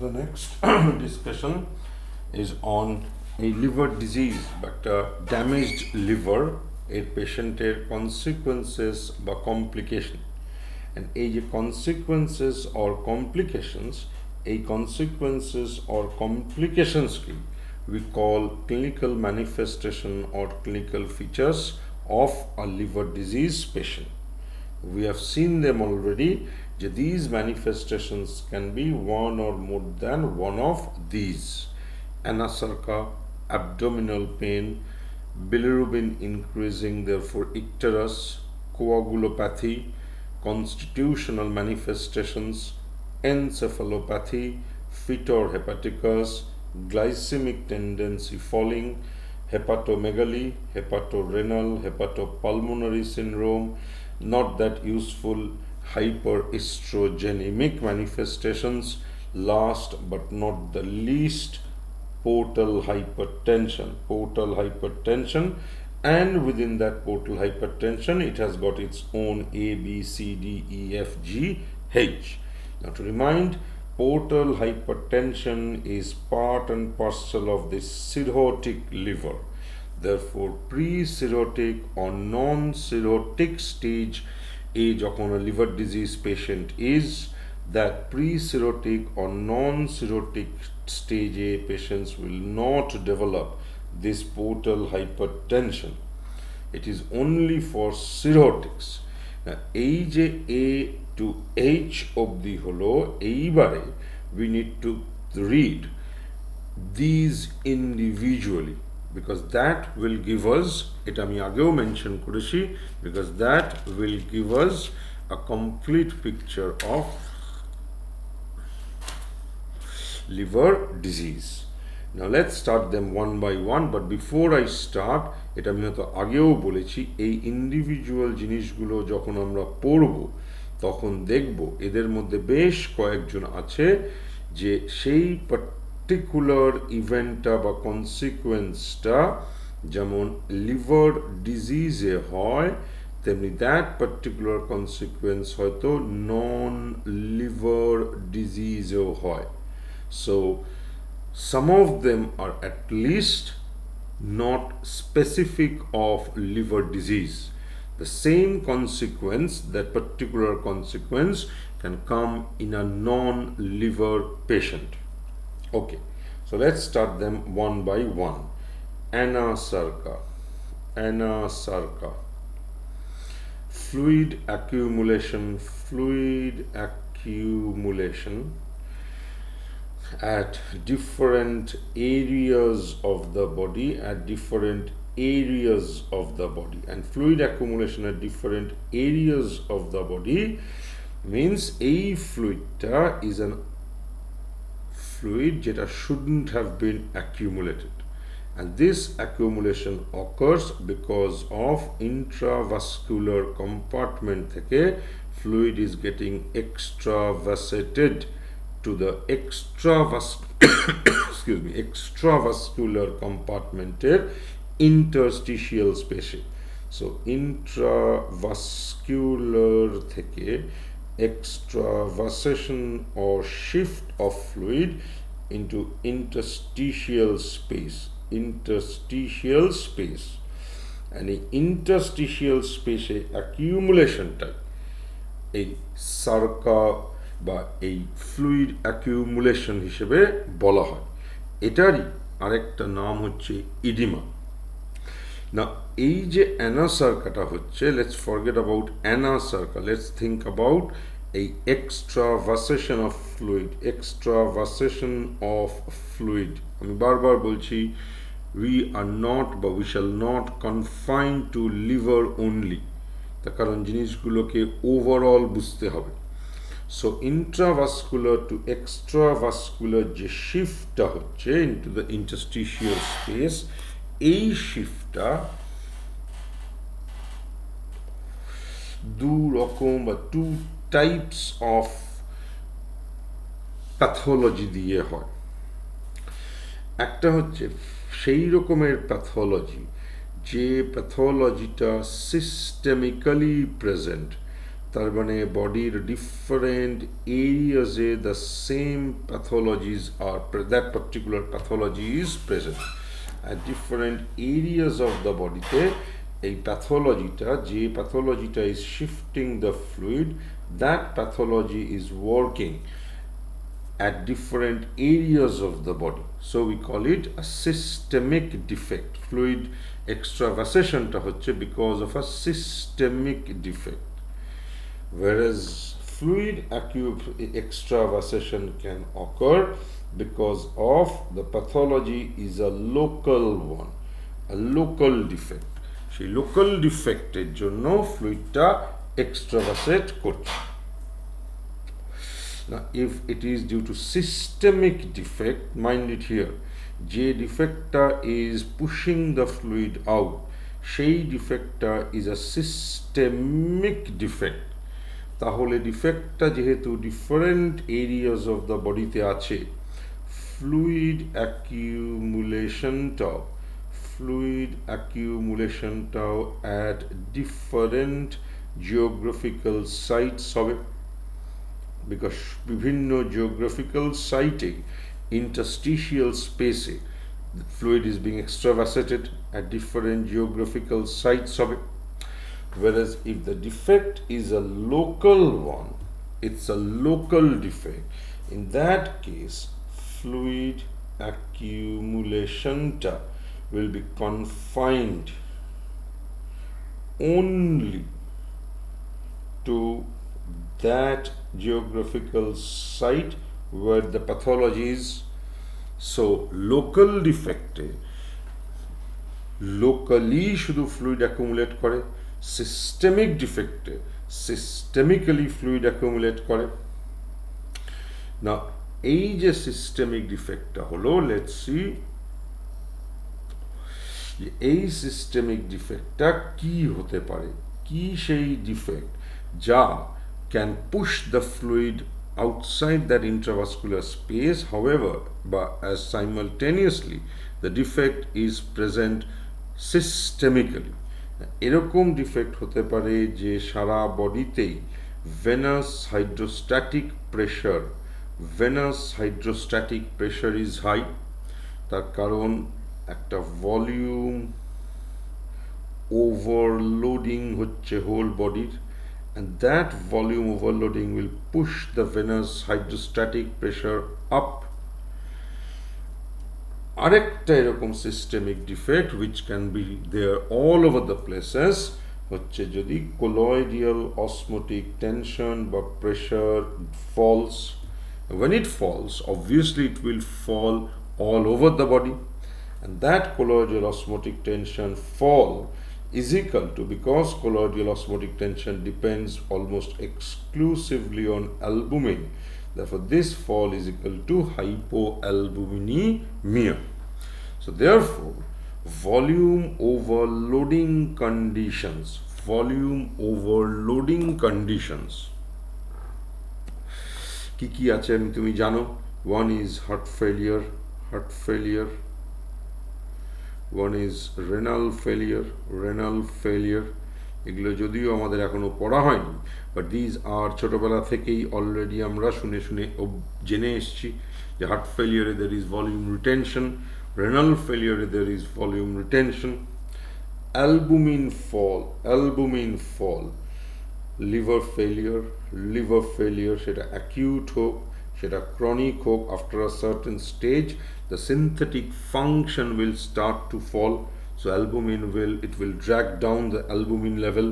The next discussion is on a liver disease, but damaged liver এর পেশেন্টের consequences বা complication, and এই যে consequences or complications, এই consequences or complications কি we call clinical manifestation or clinical features of a liver disease patient. We have seen them already. These manifestations can be one or more than one of these: Anasarca, abdominal pain, bilirubin increasing, therefore icterus, coagulopathy, constitutional manifestations, encephalopathy, fetor hepaticus, glycemic tendency falling, hepatomegaly, hepatorenal, hepatopulmonary syndrome, not that useful hyperestrogenic manifestations, last but not the least portal hypertension, and within that portal hypertension it has got its own A, B, C, D, E, F, G, H. Now to remind, portal hypertension is part and parcel of the cirrhotic liver. Therefore pre-cirrhotic or non-cirrhotic stage A যখন a liver disease patient is, that pre-cirrhotic or non-cirrhotic stage A patients will not develop this portal hypertension. It is only for cirrhotics. Now এই যে A to H অবধি হলো, এইবারে we need to read these individually, because that will give us, এটা আমি আগেও mention করেছি, because that will give us a complete picture of liver disease. Now let's start them one by one, but before I start, এটা আমি হয়তো আগেও বলেছি, এই ইন্ডিভিজুয়াল জিনিসগুলো যখন আমরা পড়ব তখন দেখব এদের মধ্যে বেশ কয়েকজন আছে যে সেই পার্টিকুলার ইভেন্টটা বা কনসিকুয়েন্সটা যেমন লিভার ডিজিজে হয়, তেমনি দ্যাট পার্টিকুলার কনসিকুয়েন্স হয়তো নন লিভার ডিজিজেও হয়. So some of them are at least not specific of liver disease. The same consequence, that particular consequence, can come in a non-liver patient. Okay, so let's start them one by one. Anasarca, fluid accumulation at different areas of the body, and fluid accumulation at different areas of the body means a fluidটা is a fluid যেটা shouldn't have been accumulated, and this accumulation occurs because of intravascular compartment থেকে fluid is getting extravasated to the extravascular compartmented interstitial space. So intravascular থেকে extravasation or shift of fluid into interstitial space, and এই interstitial space accumulation type এই সার্কা বা এই fluid accumulation হিসেবে বলা হয়. এটারই আরেকটা নাম হচ্ছে ইডিমা. না এই যে অ্যানাসার্কাটা হচ্ছে, let's forget about anasarca, let's think about এই এক্সট্রাভাসেশন অফ ফ্লুইড. আমি বারবার বলছি, উই আর নট বা we shall not confine to liver only, তার কারণ জিনিসগুলোকে ওভারঅল বুঝতে হবে. So intravascular to extravascular যে শিফটটা হচ্ছে into the interstitial space, এই শিফটটা দু রকম বা টু টাইপস অফ প্যাথোলজি দিয়ে হয়. একটা হচ্ছে সেই রকমের প্যাথোলজি যে প্যাথোলজিটা সিস্টেমিক্যালি প্রেজেন্ট, তার মানে বডির ডিফারেন্ট এরিয়াজে the same pathologies are that particular pathology is present. At different areas of the বডিতে এই প্যাথোলজিটা, যে প্যাথোলজিটা is shifting the fluid, that pathology is working at different areas of the body. So we call it a systemic defect. Fluid extravasation ta hocche because of a systemic defect. Whereas fluid extravasation can occur because of the pathology is a local one, a local defect. সেই local defected জন্য fluidটা extravasate করছে। Now, if it is due to systemic defect, mind it here, যে ডিফেক্টটা is pushing the fluid out, সেই ডিফেক্টটা is a systemic defect। তাহলে ডিফেক্টটা যেহেতু different areas of the বডিতে আছে, fluid অ্যাকিউমুলেশনটাও অ্যাট ডিফারেন্ট জিওগ্রাফিক্যাল সাইটস হবে, because বিভিন্ন geographical site, interstitial space, the fluid is being extravasated at different geographical sites of it. Whereas if the defect is a local one, it's a local defect, in that case fluid accumulation will be confined only to that geographical site where the pathology is. So local defect locally শুধু fluid accumulate করে, systemic defect systemically fluid accumulate করে। Now এই যে systemic defectটা হলো, let's see এই systemic defectটা কি হতে পারে, কি সেই defect যা can push the fluid outside that intravascular space, however, but as simultaneously the defect is present systemically. এরকম ডিফেক্ট হতে পারে যে সারা বডিতেই venous hydrostatic pressure is high, তার কারণ একটা ভলিউম ওভারলোডিং হচ্ছে হোল বডির, and that volume overloading will push the venous hydrostatic pressure up. আরেকটা এরকম systemic defect which can be there all over the places হচ্ছে যদি colloidal osmotic tension বা pressure falls. When it falls, obviously it will fall all over the body, and that colloidal osmotic tension fall is equal to, because colloidal osmotic tension depends almost exclusively on albumin, therefore this fall is equal to hypoalbuminemia. So therefore volume overloading conditions কি আছে তুমি জানো? One is heart failure, one is renal failure, এগুলো যদিও আমাদের এখনো পড়া হয়নি, but these are ছোটবেলা থেকেই অলরেডি আমরা শুনে জেনে এসেছি যে heart ফেলিয়ারে there is volume retention, renal failure there is volume retention, albumin fall, liver failure সেটা acute হোক, সেটা chronic হোক, after a certain stage the synthetic function will start to fall, so albumin will drag down the albumin level.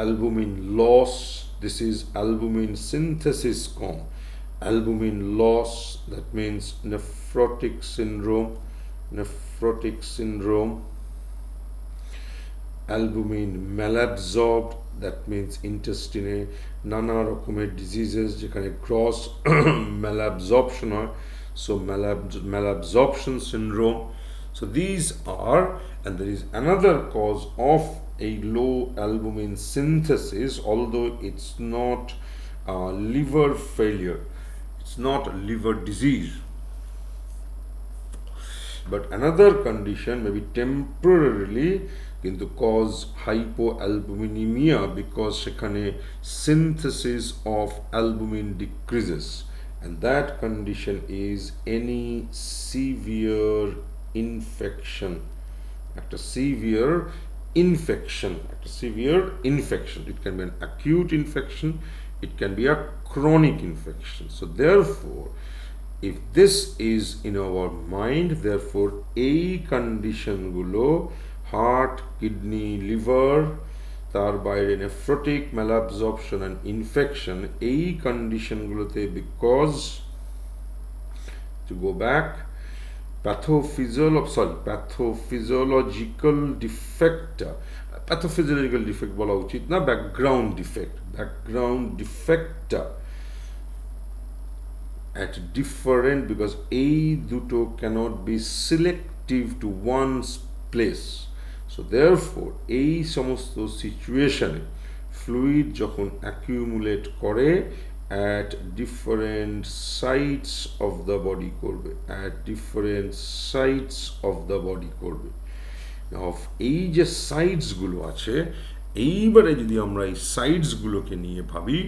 Albumin loss, this is albumin synthesis albumin loss, that means nephrotic syndrome. Albumin malabsorbed, that means intestine নানা রকমের diseases যেখানে cross malabsorption হয়, so malabsorption syndrome. So these are, and there is another cause of a low albumin synthesis, although it's not liver failure, it's not liver disease, but another condition, maybe temporarily কিন্তু cause hypoalbuminemia because সেখানে synthesis of albumin decreases, and that condition is any severe infection, একটা severe infection. It can be an acute infection, it can be a chronic infection. So therefore, if this is in our mind, therefore এই condition গুলো heart, kidney, liver, তার বাইরে nephrotic, malabsorption and infection, এই condition গুলোতে because, to go back, pathophysiological defect বলা উচিত না, background defect at different, because এই দুটো cannot be selective to one's place. So therefore এই সমস্ত সিচুয়েশনে ফ্লুইড যখন অ্যাকিউমুলেট করে at different sites of the body করবে, করবে। Now এই যে সাইটস গুলো আছে, এইবারে যদি আমরা এই সাইটস গুলোকে নিয়ে ভাবি,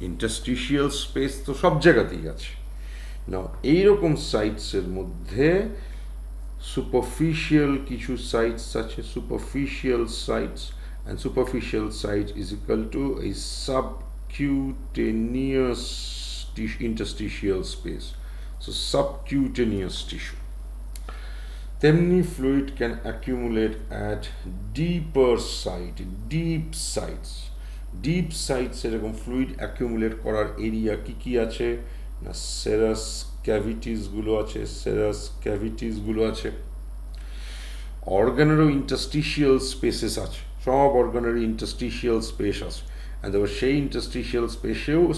ইন্টারস্টিশিয়াল স্পেস তো সব জায়গাতেই আছে। নাও এইরকম সাইটসের মধ্যে সুপারফিশিয়াল কিছু সাইটস আছে, superficial sites, and superficial site is equal to a subcutaneous interstitial space, so subcutaneous tissue. Temni fluid can accumulate at deeper site, deep sites এরকম ফ্লুইড অ্যাকিউমুলেট করার এরিয়া কি আছে না, সেরাস ক্যাভিটিস গুলো আছে, অর্গানেরও interstitial spaces আছে, সব অর্গানেরই interstitial space আছে, and there সেই ইন্টারস্টিশিয়াল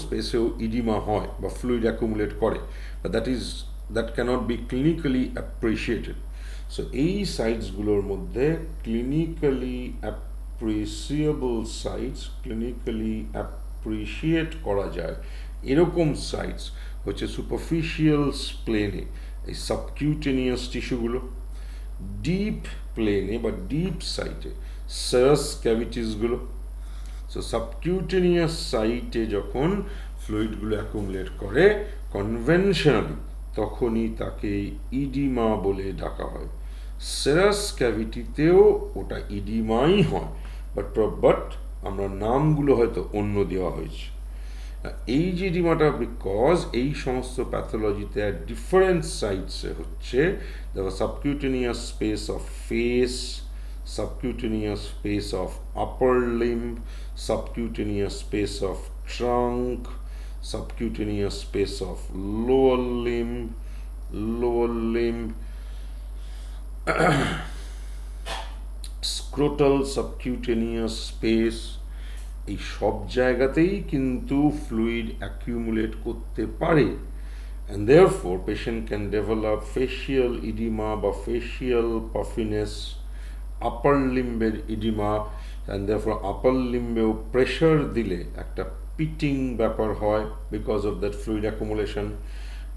স্পেসেও ইডিমা হয় বা ফ্লুইড অ্যাকুমুলেট করে, but that cannot be clinically appreciated. So এই সাইটসগুলোর মধ্যে ক্লিনিক্যালি অ্যাপ্রিসিয়েট করা যায় এরকম সাইটস হচ্ছে সুপারফিশিয়াল প্লেনে এই সাবকিউটেনিয়াস টিস্যুগুলো, ডিপ প্লেনে বা ডিপ সাইটে সেরাস ক্যাভিটিসগুলো। সো সাবকিউটেনিয়াস সাইটে যখন ফ্লুইডগুলো অ্যাকুমুলেট করে কনভেনশনালি, তখনই তাকে ইডিমা বলে ডাকা হয়। সেরাস ক্যাভিটিতেও ওটা ইডিমাই হয়, বাট আমরা নামগুলো হয়তো অন্য দেওয়া হয়েছে। এই যে ইডিমাটা বিকজ এই সমস্ত প্যাথোলজিতে ডিফারেন্ট সাইটসে হচ্ছে, দেখো subcutaneous space of face, subcutaneous space of upper limb, subcutaneous space of trunk, subcutaneous space of lower limb, scrotal subcutaneous space, এই সব জায়গাতেই কিন্তু ফ্লুইড অ্যাকিউমুলেট করতে পারে, and therefore patient can develop facial edema বা facial puffiness, upper লিম্বের edema, and therefore upper লিম্বেও pressure দিলে একটা পিটিং ব্যাপার হয় because of that fluid accumulation.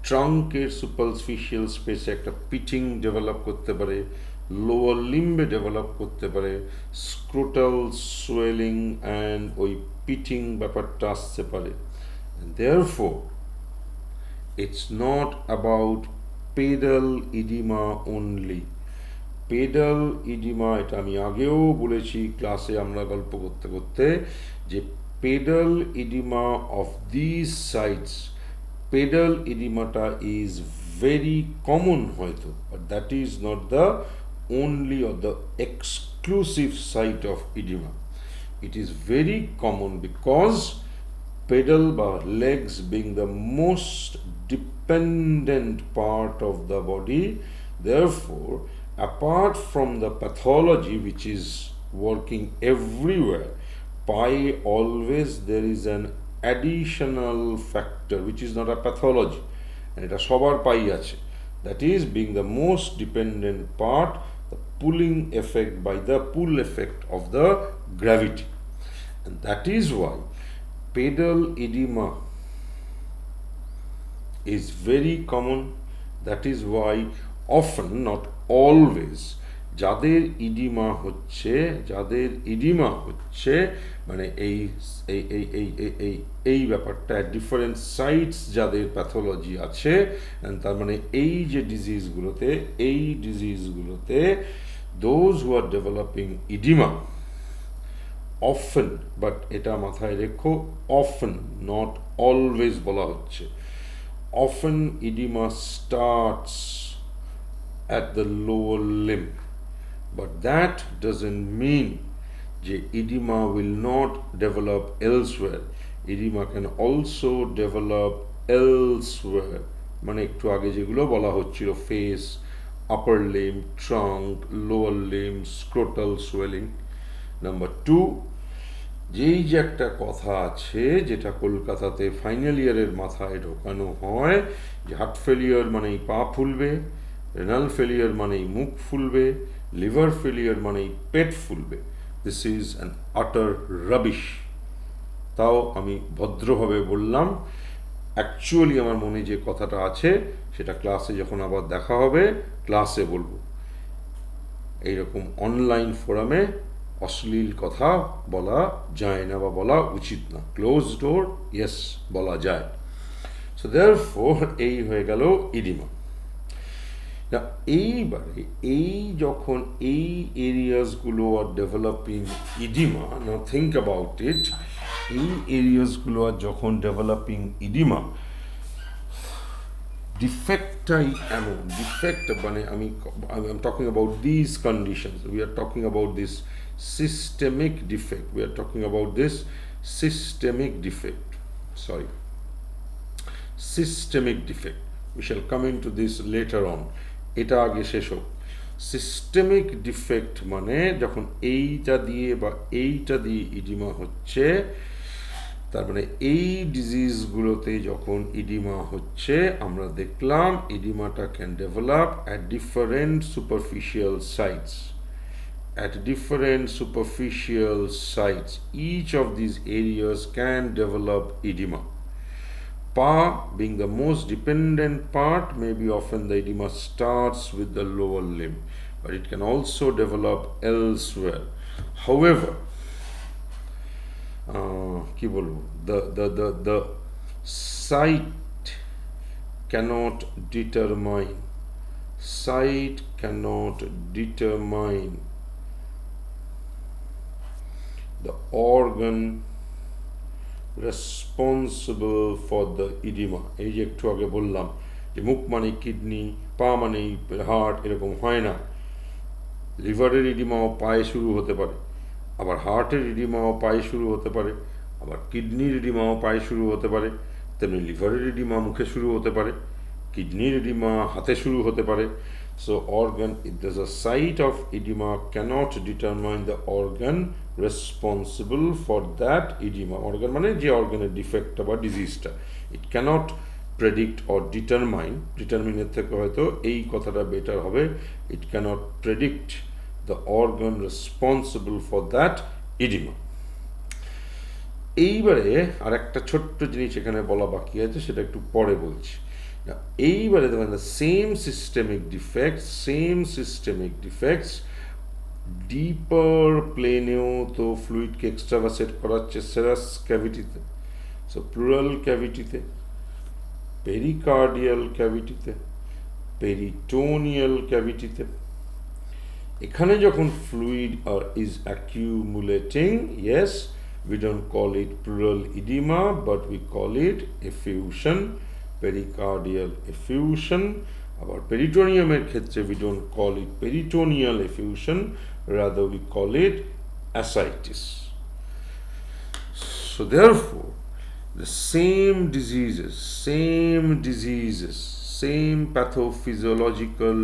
ট্রাঙ্কের সুপারফিশিয়াল স্পেসে একটা পিটিং ডেভেলপ করতে পারে, লোয়ার লিম্বে ডেভেলপ করতে পারে, স্ক্রোটাল সোয়েলিং অ্যান্ড ওই পিটিং ব্যাপারটা আসতে পারে। Therefore it's not about pedal edema only. Pedal edema, এটা আমি আগেও বলেছি ক্লাসে আমরা গল্প করতে করতে, যে pedal edema of this sites, pedal ইডিমাটা ইজ ভেরি কমন হয়তো, but that is not the only or the exclusive site of edema. It is very common because pedal বা legs being the most dependent part of the body, therefore apart from the pathology which is working everywhere, always there is an additional factor which is not a pathology, and এটা সবার পাই আছে, that is being the most dependent part, the pulling effect by the pull effect of the gravity, and that is why pedal edema is very common. That is why often, not always, যাদের edema হচ্ছে মানে এই ব্যাপারটা different sites যাদের pathology আছে, তার মানে এই ডিজিজগুলোতে those who are developing edema often, but এটা মাথায় রেখো, often not always বলা হচ্ছে, often edema starts at the lower limb, but that doesn't mean যে edema will not develop elsewhere. Edema can also develop elsewhere, মানে একটু আগে যেগুলো বলা হচ্ছিল, face, upper limb, trunk, lower limb, scrotal swelling. Number 2, যেই যে একটা কথা আছে যেটা কলকাতাতে ফাইনাল ইয়ারের মাথায় ঢোকানো হয় যে হার্ট ফেলিয়ার মানেই পা ফুলবে, রেনাল ফেলিয়ার মানেই মুখ ফুলবে, লিভার ফেলিয়ার মানেই পেট ফুলবে। দিস ইজ অ্যান আটার রাবিশ। তাও আমি ভদ্রভাবে বললাম, অ্যাকচুয়ালি আমার মনে যে কথাটা আছে সেটা ক্লাসে যখন আবার দেখা হবে ক্লাসে বলবো। এইরকম অনলাইন ফোরামে অশ্লীল কথা বলা যায় না বা বলা উচিত না। ক্লোজ ডোর ইয়েস বলা যায়। সো দেয়ারফোর এই হয়ে গেল ইডিমা। না এইবারে যখন এই এরিয়াসগুলো are developing edema, now think about it, এই এরিয়াসগুলো আর যখন ডেভেলপিং ইডিমা, ডিফেক্টটাই এমন, ডিফেক্ট মানে আমি talking about this conditions, we are talking about this systemic defect, we are talking about this systemic defect, we shall come into this later on, এটা আগে শেষ হোক। সিস্টেমিক ডিফেক্ট মানে যখন এইটা দিয়ে ইডিমা হচ্ছে, তার মানে এই ডিজিজগুলোতে যখন ইডিমা হচ্ছে, আমরা দেখলাম ইডিমাটা can develop at different superficial sites. At different superficial sites, each of these areas can develop edema. Pa being the most dependent part, maybe often the edema starts with the lower limb, but it can also develop elsewhere. However, the site cannot determine the organ responsible for the edema. এই যে একটু আগে বললাম যে মুখ মানে kidney, পা মানে হার্ট, এরকম হয় না। লিভারের ইডিমাও পায়ে শুরু হতে পারে, আবার হার্টের ইডিমাও পায়ে শুরু হতে পারে, আবার কিডনির ইডিমাও পায়ে শুরু হতে পারে, তেমনি লিভারের ইডিমা মুখে শুরু হতে পারে, কিডনির ইডিমা হাতে শুরু হতে পারে। So organ, if there's a site of edema, cannot determine the organ responsible for that edema. Organ মানে যে অর্গানের ডিফেক্টটা বা ডিজিজটা, it cannot predict or determine এর থেকে হয়তো এই কথাটা বেটার হবে, it cannot predict the organ responsible for that edema. এইবারে আর একটা ছোট্ট জিনিস এখানে বলা বাকি আছে, সেটা একটু পরে বলছি। এইবারে দেখেন সেম সিস্টেমিক ডিফেক্টস ডিপার প্লেনেও তো ফ্লুইডকে এক্সট্রাভাসেট করাচ্ছে সেরাস ক্যাভিটিতে, সো প্লুরাল ক্যাভিটিতে, পেরিকার্ডিয়াল ক্যাভিটিতে, পেরিটোনিয়াল ক্যাভিটিতে। এখানে যখন fluid is accumulating, yes, we don't call it pleural edema, but we call it effusion, pericardial effusion. About peritoneum ক্ষেত্রে we don't call it peritoneal effusion, rather we call it ascites. So therefore, the same diseases, same pathophysiological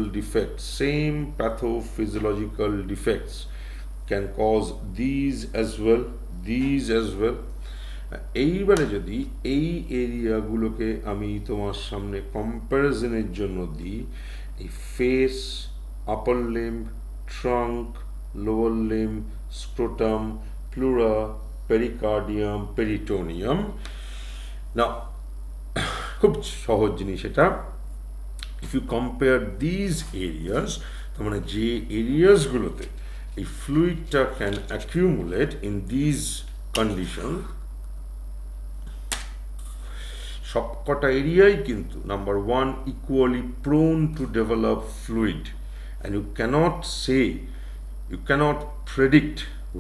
defects can cause these as well. এইবারে যদি এই এরিয়াগুলোকে আমি তোমার সামনে কম্প্যারিজনের জন্য দিই, এই face, upper limb, trunk, lower limb, scrotum, pleura, pericardium, peritoneum. না খুব সহজ জিনিস এটা। If you compare these areas, তার মানে যে এরিয়াসগুলোতে এই ফ্লুইডটা can accumulate in these condition, সবকটা এরিয়াই কিন্তু number one equally prone to develop fluid, and you cannot predict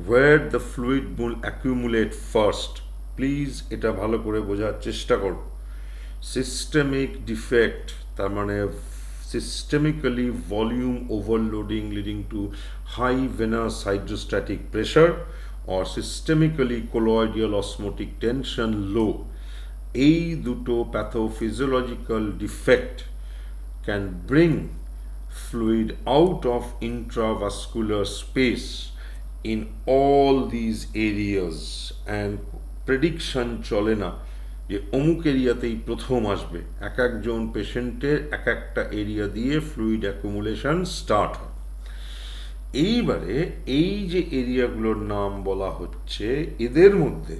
where the fluid will accumulate first. Please এটা ভালো করে বোঝার চেষ্টা করো। সিস্টেমিক ডিফেক্ট তার মানে systemically volume overloading leading to high venous hydrostatic pressure or systemically colloidal osmotic tension low, এই দুটো pathophysiological defect can bring fluid out of intravascular space in all these areas, and prediction চলে না যে অমুক এরিয়াতেই প্রথম আসবে। এক একজন পেশেন্টের এক একটা এরিয়া দিয়ে ফ্লুইড অ্যাকুমুলেশন স্টার্ট হয়। এইবারে এই যে এরিয়াগুলোর নাম বলা হচ্ছে, এদের মধ্যে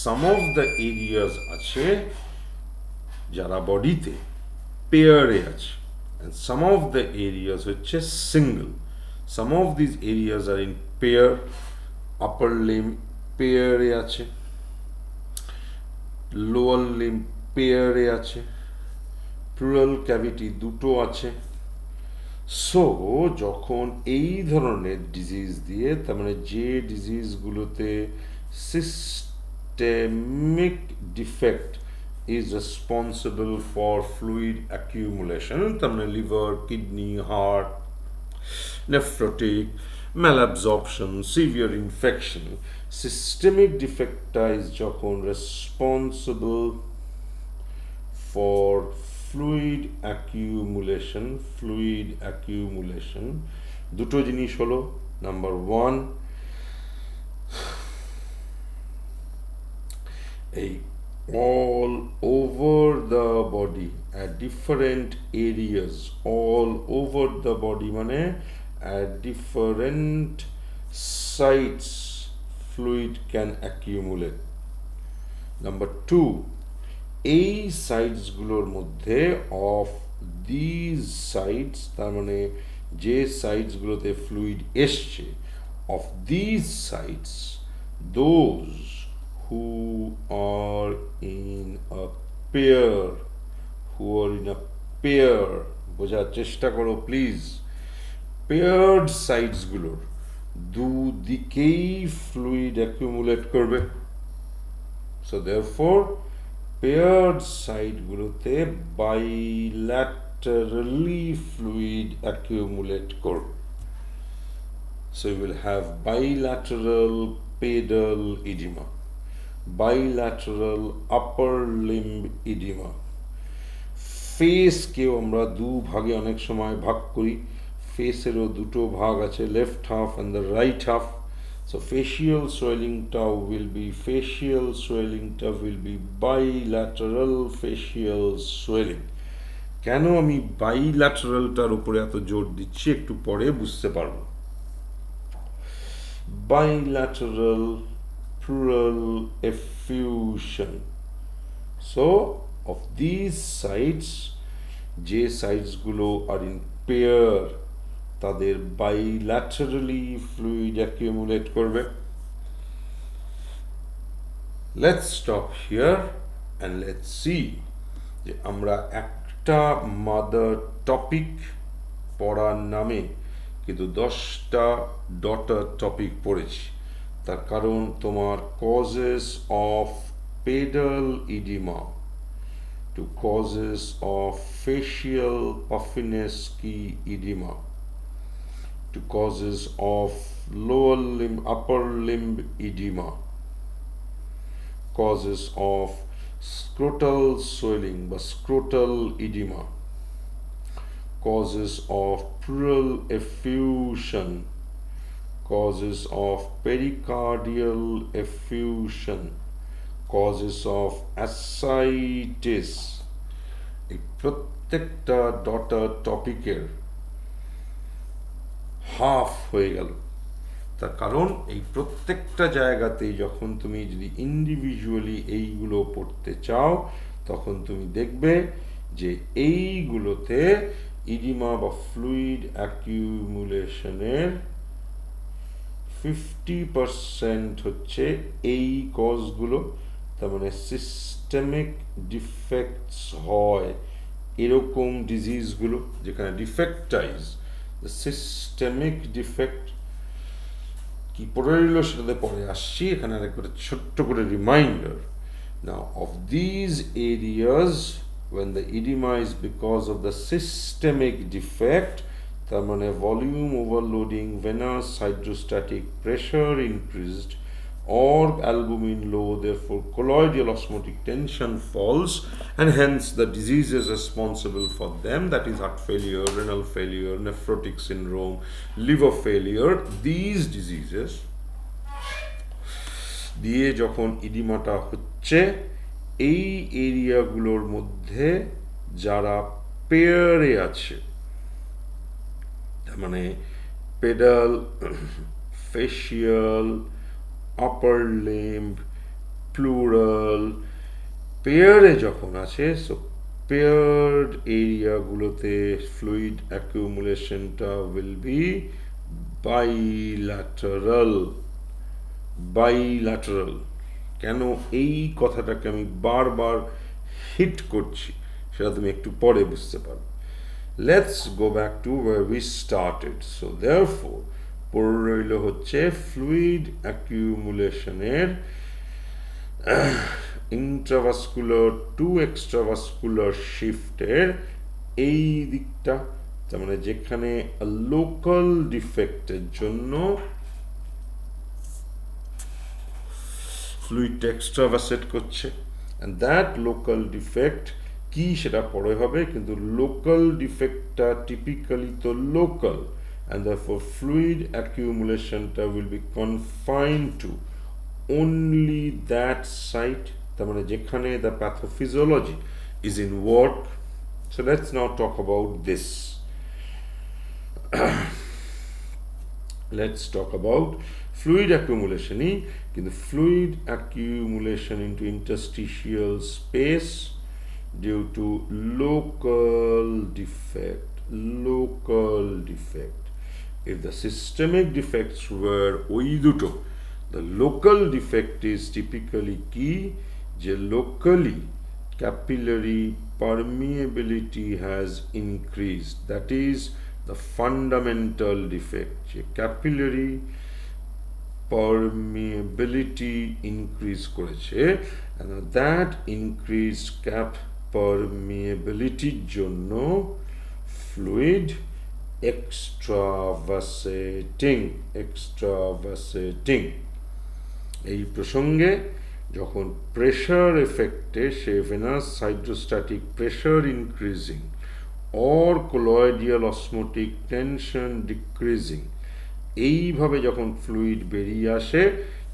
সাম অফ দ্য এরিয়াস আছে যারা বডিতে পেয়ারে আছে, and some of the areas হচ্ছে single. Some of these areas are in pair. Upper limb pair এ আছে, lower limb pair এ আছে, pleural cavity দুটো আছে। সো যখন এই ধরনের ডিজিজ দিয়ে, তার মানে যে ডিজিজগুলোতে systemic defect is responsible for fluid accumulation, তার মানে liver, kidney, heart, nephrotic, malabsorption, severe infection, systemic defecta is যখন responsible for fluid accumulation, দুটো জিনিস হলো, নাম্বার ওয়ান এই all over the body at different areas, all over the body মানে at different sites fluid can accumulate. Number two, এই sites গুলোর মধ্যে of these sites, তার মানে যে সাইটস গুলোতে ফ্লুইড এসছে, of these sites those who are in a pair, বোঝার চেষ্টা করো প্লিজ। পেয়ার্ড সাইটস গুলোর দুদিকেই ফ্লুইড অ্যাকিউমুলেট করবে। সো দেয়ারফর পেয়ার্ড সাইট গুলোতে বাইল্যাটারালি ফ্লুইড অ্যাকিউমুলেট করবে। So you will have bilateral pedal edema, bilateral upper limb edema. Face কেও আমরা দু ভাগে অনেক সময় ভাগ করি, ফেসেরও দুটো ভাগ আছে, left half and the right half. So facial সোয়েলিংটা উইল বি বাইল্যাটারাল ফেশিয়াল সোয়েলিং। কেন আমি বাইল্যাটারালটার উপরে এত জোর দিচ্ছি একটু পরে বুঝতে পারবো। bilateral pleural effusion. So of these sites, যে sites গুলো are in pair, তাদের bilaterally fluid accumulate করবে। Let's stop here and let's see যে আমরা একটা মাদার টপিক পড়ার নামে কিন্তু 10টা ডটার টপিক পড়েছি। তার কারণ তোমার causes of pedal edema to causes of facial puffiness কি edema to causes of lower limb upper limb edema, causes of scrotal swelling বা scrotal edema, causes of pleural effusion, causes of pericardial effusion, causes of ascites. এই প্রত্যেকটা daughter টপিকের half হয়ে গেল। তার কারণ এই প্রত্যেকটা জায়গাতেই যখন তুমি যদি ইন্ডিভিজুয়ালি এইগুলো পড়তে চাও, তখন তুমি দেখবে যে এইগুলোতে ইডিমা বা ফ্লুইড অ্যাকিউমুলেশনের 50% হচ্ছে এই কজগুলো, তার মানে সিস্টেমিক ডিফেক্টস হয় এরকম ডিজিজগুলো যেখানে ডিফেক্টাইজ, সিস্টেমিক ডিফেক্ট কি পড়ে রইল সেটাতে পরে আসছি, এখানে আরেকবার ছোট্ট করে reminder. Now of these areas when the edema is because of the systemic defect, তার মানে volume overloading, venous hydrostatic pressure increased or albumin low, therefore colloidal osmotic tension falls, and hence the diseases responsible for them, that is heart failure, renal failure, nephrotic syndrome, liver failure, these diseases দিয়ে যখন ইডিমাটা হচ্ছে এই এরিয়াগুলোর মধ্যে যারা পেয়ারে আছে, তার মানে pedal, facial, upper limb, pleural, পেয়ারে যখন আছে, সো পেয়ার্ড এরিয়াগুলোতে ফ্লুইড অ্যাকিউমুলেশনটা উইল বি বাইল্যাটারাল। বাইল্যাটারাল কেন এই কথাটাকে আমি বারবার হিট করছি সেটা তুমি একটু পরে বুঝতে পারবে। Let's go back to wire we started. So therefore পড়ে রইল হচ্ছে ফ্লুইড অ্যাকিউমুলেশনের ইন্ট্রাভাস্কুলার টু এক্সট্রাভাস্কুলার শিফটের এই দিকটা, তার মানে যেখানে লোকাল ডিফেক্টের জন্য ফ্লুইডটা এক্সট্রাভাসেট করছে, অ্যান্ড দ্যাট লোকাল ডিফেক্ট কি সেটা পরে হবে, কিন্তু লোকাল ডিফেক্টটা টিপিক্যালি তো local, and therefore fluid accumulationটা will be confined to only that site, তার মানে যেখানে the pathophysiology is in work. So let's now talk about this. Let's talk about fluid accumulation. কিন্তু fluid accumulation into interstitial space due to local defect. Local defect. If the systemic defects were ওই দুটো, the local defect is typically key, যে locally capillary permeability has increased. That is the fundamental defect. যে capillary permeability increase করেছে, and that increased cap permeability জন্য fluid extravasating. এই প্রসঙ্গে যখন pressure এফেক্টে সে venous hydrostatic pressure increasing or colloidal osmotic tension decreasing, এইভাবে যখন ফ্লুইড বেরিয়ে আসে,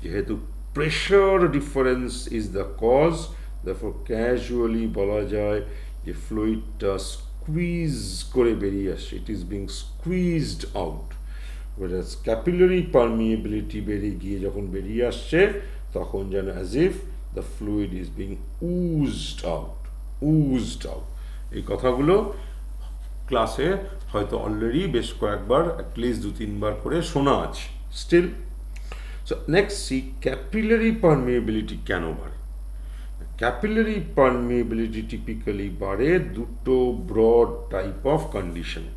যেহেতু pressure difference is the cause, therefore casually বলা যায় যে ফ্লুইডটা স্কুইজ করে বেরিয়ে আসে, it is being squeezed out. whereas capillary permeability বেরিয়ে গিয়ে যখন বেরিয়ে আসছে তখন যেন as if the fluid is being oozed out. এই কথাগুলো ক্লাসে হয়তো অলরেডি বেশ কয়েকবার অ্যাটলিস্ট 2-3 বার করে শোনা আছে still. So next see capillary permeability কেন বাড়ে। ক্যাপিলারি পারমিয়েবিলিটি টিপিক্যালি বাড়ে দুটো ব্রড টাইপ অফ কন্ডিশনে।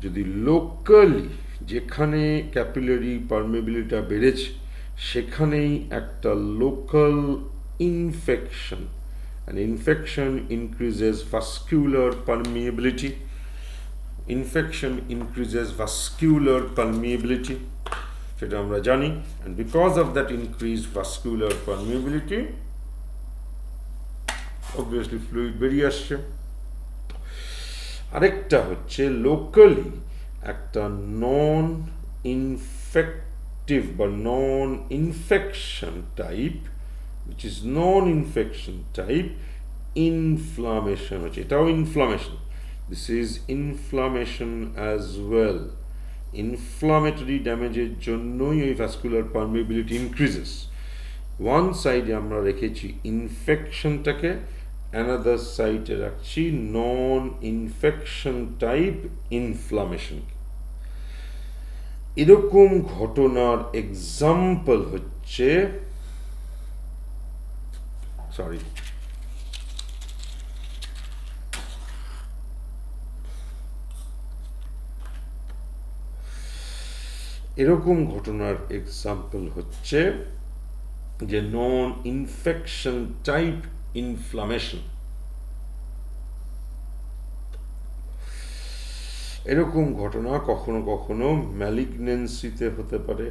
যদি লোকালি যেখানে ক্যাপিলারি পারমিয়েবিলিটিটা বেড়েছে সেখানেই একটা local infection, and infection increases vascular permeability. সেটা আমরা জানি, and because of that increased vascular permeability obviously fluid বেরিয়ে আসছে। আরেকটা হচ্ছে লোকালি একটা নন ইনফেক্টিভ বা non infection type, which is non-infection type inflammation হচ্ছে, এটাও inflammation, this is inflammation as well. Inflammatory ড্যামেজের জন্যই ওই ভাস্কুলার পারমিয়েবিলিটি ইনক্রিজেস। ওয়ান সাইডে আমরা রেখেছি ইনফেকশনটাকে, অ্যানাদার সাইটে রাখছি নন ইনফেকশন টাইপ ইনফ্লামেশন। এরকম ঘটনার এক্সাম্পল হচ্ছে এরকম ঘটনার এক্সাম্পল হচ্ছে যে নন ইনফেকশন টাইপ ইনফ্লামেশন। এরকম ঘটনা কখনো কখনো ম্যালিগন্যান্সিতে হতে পারে।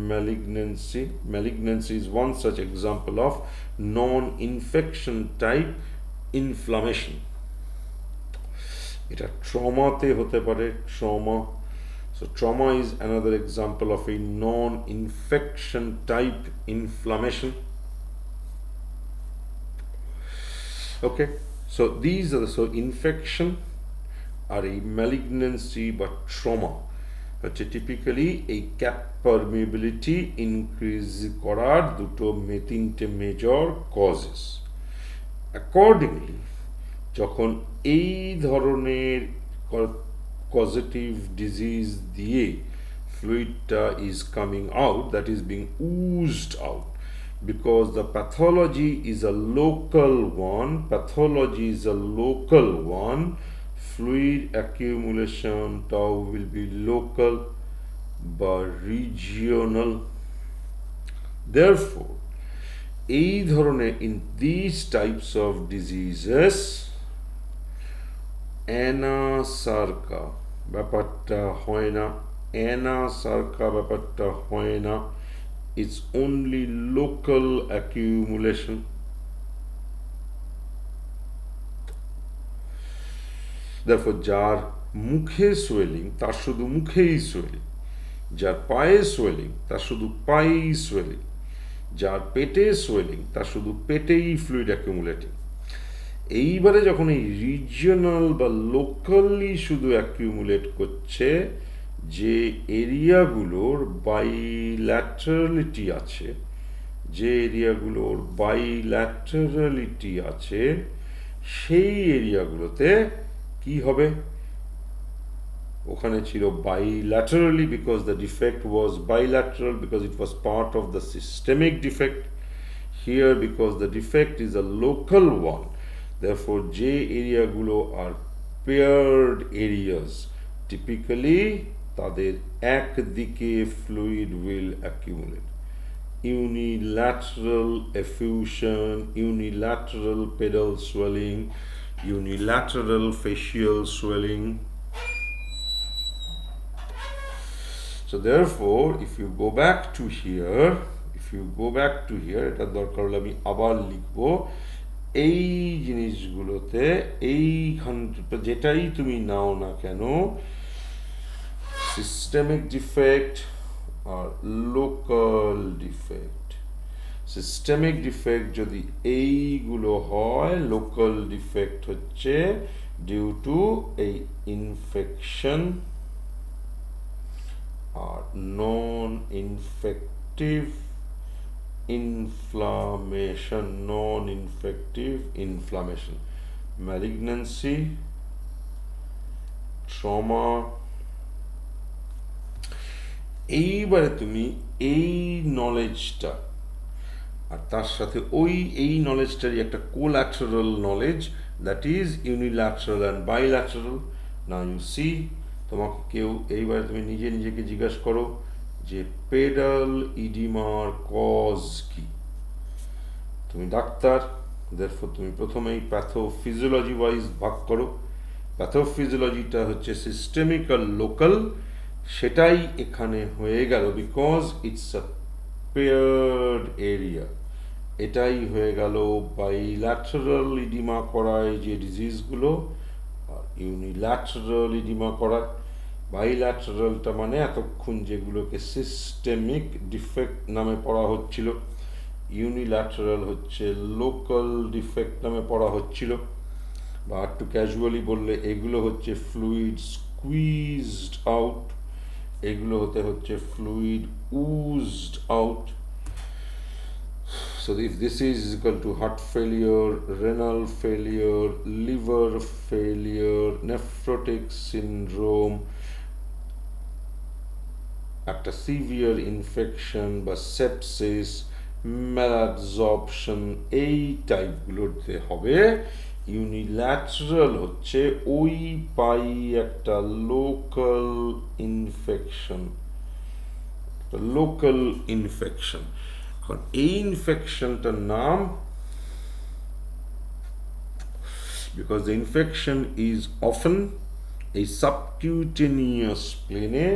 Malignancy is one such example of non infection type inflammation. এটা ট্রমাতে হতে পারে, trauma. So trauma is another example of a non-infection type inflammation. Okay, so these are so infection are a malignancy but trauma হচ্ছে typically এই cap permeability increase করার তিনটে major causes. Accordingly যখন এই ধরনের causative disease দিয়ে fluidটা is coming out, that is being oozed out, because the pathology is a local one, fluid accumulation tau will be local but regional. Therefore এই ধরনের in these types of diseases Anasarca ব্যাপারটা হয় না, Anasarca ব্যাপারটা হয় না, it's only local accumulation. Therefore যার মুখে সোয়েলিং তার শুধু মুখেই সোয়েলিং, যার পায়ে সোয়েলিং তার শুধু পায়েই সোয়েলিং, যার পেটে সোয়েলিং তার শুধু পেটেই ফ্লুইড অ্যাকিউমুলেটিং। এইবারে যখন এই রিজিওনাল বা লোকালি শুধু অ্যাকিউমুলেট করছে, যে এরিয়াগুলোর বাইল্যাটারালিটি আছে, সেই এরিয়াগুলোতে কি হবে? ওখানে ছিল bilaterally because the defect was bilateral, because it was part of the systemic defect. Here because the defect is a local one, therefore যে এরিয়াগুলো আর paired areas, typically তাদের একদিকে fluid will accumulate. Unilateral effusion, unilateral pedal swelling, unilateral facial swelling. So therefore if you go back to here, এটা দরকার হলে আমি আবার লিখবো, এই জিনিসগুলোতে এইখানটা যেটাই তুমি নাও না কেন, সিস্টেমিক ডিফেক্ট আর লোকাল ডিফেক্ট, সিস্টেমিক ডিফেক্ট যদি এইগুলো হয়, লোকাল ডিফেক্ট হচ্ছে ডিউ টু এই ইনফেকশন আর নন ইনফেক্টিভ inflammation, malignancy, trauma. এইবারে তুমি এই নলেজটা আর তার সাথে এই নলেজটারই একটা collateral knowledge, that is unilateral and bilateral. Now you see, তোমাকে কেউ এইবারে তুমি নিজেকে জিজ্ঞাসা করো যে পেডাল ইডিমার কজ কি? তুমি ডাক্তার, therefore তুমি প্রথমেই প্যাথোফিজিওলজি ওয়াইজ ভাগ করো। প্যাথোফিজিওলজিটা হচ্ছে সিস্টেমিক আর লোকাল, সেটাই এখানে হয়ে গেল because it's a paired area. এটাই হয়ে গেল বাইল্যাটারাল ইডিমা করায় যে ডিজিজগুলো, আর ইউনিল্যাটারাল ইডিমা করায়। বাইল্যাটারালটা মানে এতক্ষণ যেগুলোকে সিস্টেমিক ডিফেক্ট নামে পড়া হচ্ছিল, ইউনিল্যাটারাল হচ্ছে লোকাল ডিফেক্ট নামে পড়া হচ্ছিল, বা একটু ক্যাজুয়ালি বললে এগুলো হচ্ছে ফ্লুইড স্কুইজড আউট, এগুলো হচ্ছে fluid oozed out. So if this is equal to heart failure, renal failure, liver failure, nephrotic syndrome, একটা সিভিয়ার ইনফেকশন বা সেপসিস, ম্যালাবজর্পশন, এই টাইপগুলোতে হবে। ইউনিল্যাটারাল হচ্ছে ওই পাই একটা লোকাল ইনফেকশন, লোকাল ইনফেকশন। এখন এই ইনফেকশনটার নাম, because the infection is often a subcutaneous প্লেনে,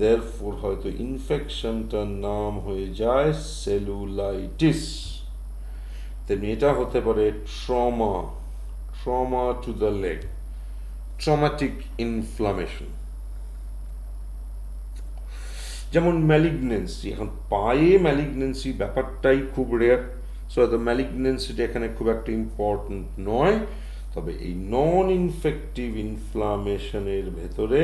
therefore হয়তো ইনফেকশনটার নাম হয়ে যায় সেলুলাইটিস। তেমনি এটা হতে পারে trauma, trauma to the leg, traumatic inflammation. যেমন ম্যালিগনেন্সি, এখন পায়ে ম্যালিগনেন্সি ব্যাপারটাই খুব রেয়ার, সো দ্য ম্যালিগনেন্সিটা এখানে খুব একটা ইম্পর্টেন্ট নয়। তবে এই নন ইনফেক্টিভ ইনফ্লামেশনের ভেতরে